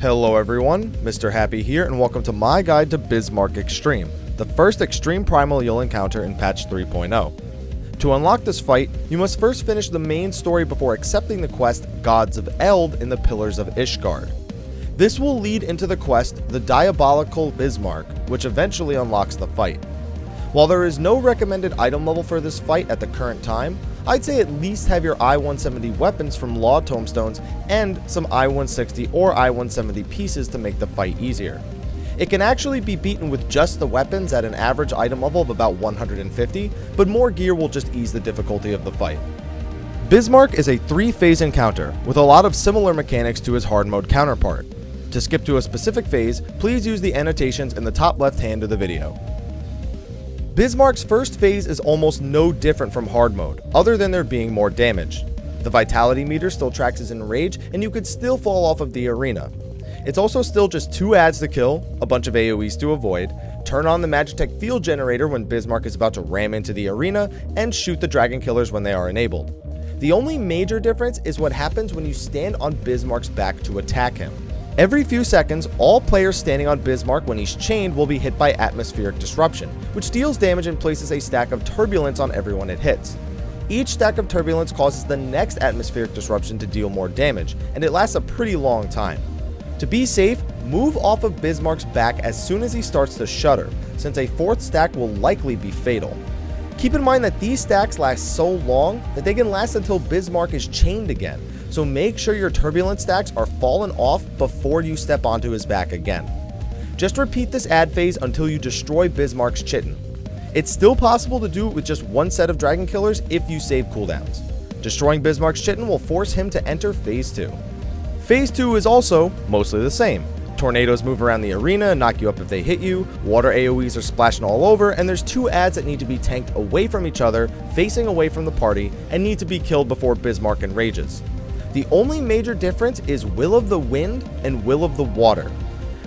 Hello everyone, Mr. Happy here, and welcome to my guide to Bismarck Extreme, the first extreme primal you'll encounter in patch 3.0. To unlock this fight, you must first finish the main story before accepting the quest Gods of Eld in the Pillars of Ishgard. This will lead into the quest the Diabolical Bismarck, which eventually unlocks the fight. While there is no recommended item level for this fight at the current time, I'd say at least have your I-170 weapons from Law Tomestones and some I-160 or I-170 pieces to make the fight easier. It can actually be beaten with just the weapons at an average item level of about 150, but more gear will just ease the difficulty of the fight. Bismarck is a 3-phase encounter, with a lot of similar mechanics to his hard mode counterpart. To skip to a specific phase, please use the annotations in the top left hand of the video. Bismarck's first phase is almost no different from hard mode, other than there being more damage. The vitality meter still tracks his enrage, and you could still fall off of the arena. It's also still just 2 adds to kill, a bunch of AoEs to avoid, turn on the Magitech field generator when Bismarck is about to ram into the arena, and shoot the dragon killers when they are enabled. The only major difference is what happens when you stand on Bismarck's back to attack him. Every few seconds, all players standing on Bismarck when he's chained will be hit by atmospheric disruption, which deals damage and places a stack of turbulence on everyone it hits. Each stack of turbulence causes the next atmospheric disruption to deal more damage, and it lasts a pretty long time. To be safe, move off of Bismarck's back as soon as he starts to shudder, since a 4th stack will likely be fatal. Keep in mind that these stacks last so long that they can last until Bismarck is chained again, so make sure your turbulence stacks are fallen off before you step onto his back again. Just repeat this ad phase until you destroy Bismarck's chitin. It's still possible to do it with just 1 set of dragon killers if you save cooldowns. Destroying Bismarck's chitin will force him to enter phase 2. Phase 2 is also mostly the same. Tornadoes move around the arena and knock you up if they hit you, water AoEs are splashing all over, and there's 2 ads that need to be tanked away from each other, facing away from the party, and need to be killed before Bismarck enrages. The only major difference is Will of the Wind and Will of the Water.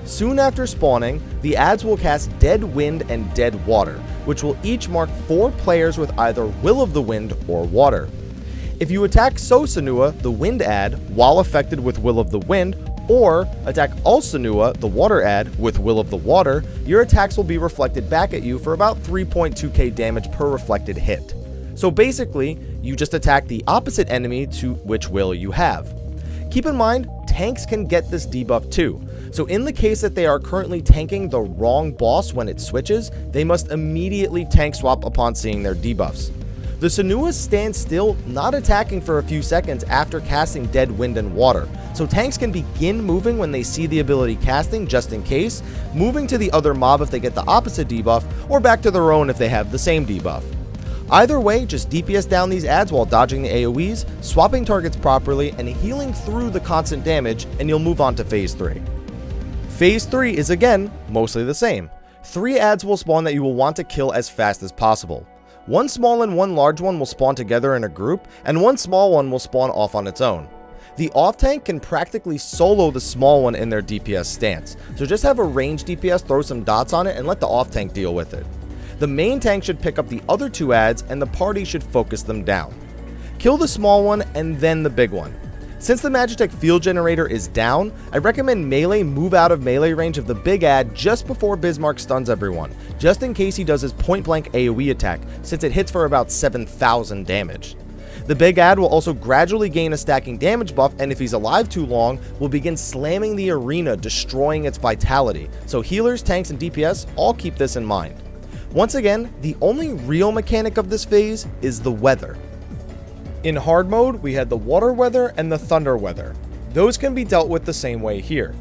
Soon after spawning, the ads will cast Dead Wind and Dead Water, which will each mark 4 players with either Will of the Wind or Water. If you attack Sosanua, the Wind ad, while affected with Will of the Wind, or attack Ulsanua, the Water ad, with Will of the Water, your attacks will be reflected back at you for about 3.2k damage per reflected hit. So basically, you just attack the opposite enemy to which will you have. Keep in mind, tanks can get this debuff too. So in the case that they are currently tanking the wrong boss when it switches, they must immediately tank swap upon seeing their debuffs. The Sanuas stand still, not attacking for a few seconds after casting Dead Wind and Water, so tanks can begin moving when they see the ability casting just in case, moving to the other mob if they get the opposite debuff, or back to their own if they have the same debuff. Either way, just DPS down these ads while dodging the AoEs, swapping targets properly, and healing through the constant damage, and you'll move on to phase 3. Phase 3 is again mostly the same. 3 ads will spawn that you will want to kill as fast as possible. 1 small and 1 large one will spawn together in a group, and 1 small one will spawn off on its own. The off tank can practically solo the small one in their DPS stance, so just have a ranged DPS throw some dots on it and let the off tank deal with it. The main tank should pick up the other 2 ads and the party should focus them down. Kill the small one and then the big one. Since the Magitech field generator is down, I recommend melee move out of melee range of the big ad just before Bismarck stuns everyone, just in case he does his point blank AoE attack, since it hits for about 7,000 damage. The big ad will also gradually gain a stacking damage buff, and if he's alive too long, will begin slamming the arena, destroying its vitality, so healers, tanks, and DPS all keep this in mind. Once again, the only real mechanic of this phase is the weather. In hard mode, we had the water weather and the thunder weather. Those can be dealt with the same way here.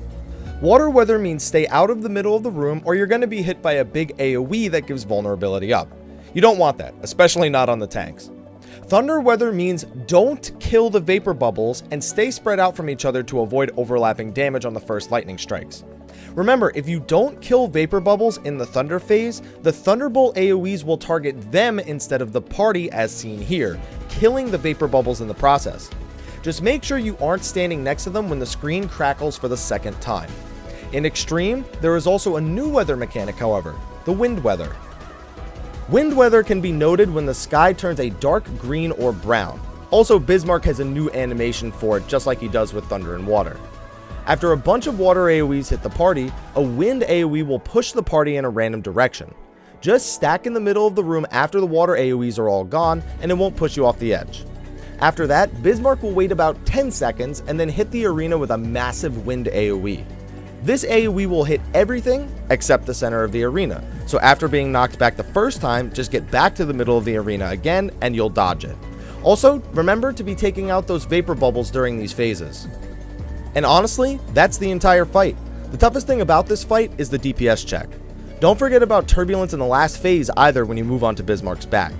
Water weather means stay out of the middle of the room or you're going to be hit by a big AoE that gives vulnerability up. You don't want that, especially not on the tanks. Thunder weather means don't kill the vapor bubbles and stay spread out from each other to avoid overlapping damage on the first lightning strikes. Remember, if you don't kill vapor bubbles in the thunder phase, the thunderbolt AoEs will target them instead of the party as seen here, killing the vapor bubbles in the process. Just make sure you aren't standing next to them when the screen crackles for the 2nd time. In Extreme, there is also a new weather mechanic however, the wind weather. Wind weather can be noted when the sky turns a dark green or brown. Also, Bismarck has a new animation for it just like he does with thunder and water. After a bunch of water AoEs hit the party, a wind AoE will push the party in a random direction. Just stack in the middle of the room after the water AoEs are all gone, and it won't push you off the edge. After that, Bismarck will wait about 10 seconds and then hit the arena with a massive wind AoE. This AoE will hit everything except the center of the arena, so after being knocked back the first time, just get back to the middle of the arena again and you'll dodge it. Also, remember to be taking out those vapor bubbles during these phases. And honestly, that's the entire fight. The toughest thing about this fight is the DPS check. Don't forget about turbulence in the last phase either when you move on to Bismarck's back.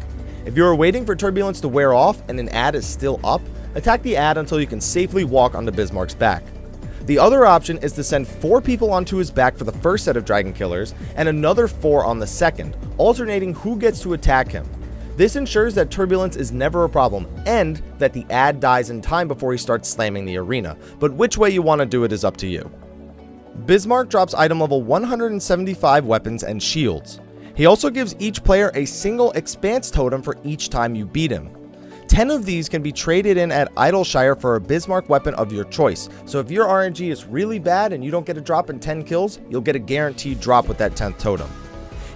If you are waiting for turbulence to wear off and an ad is still up, attack the ad until you can safely walk onto Bismarck's back. The other option is to send 4 people onto his back for the first set of Dragon Killers and another 4 on the second, alternating who gets to attack him. This ensures that turbulence is never a problem and that the ad dies in time before he starts slamming the arena, but which way you want to do it is up to you. Bismarck drops item level 175 weapons and shields. He also gives each player a single expanse totem for each time you beat him. 10 of these can be traded in at Idleshire for a Bismarck weapon of your choice, so if your RNG is really bad and you don't get a drop in 10 kills, you'll get a guaranteed drop with that 10th totem.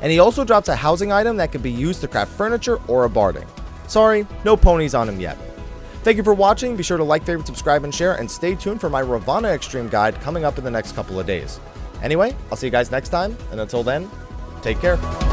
And he also drops a housing item that can be used to craft furniture or a barding. Sorry, no ponies on him yet. Thank you for watching, be sure to like, favorite, subscribe, and share, and stay tuned for my Ravana Extreme guide coming up in the next couple of days. Anyway, I'll see you guys next time, and until then, take care.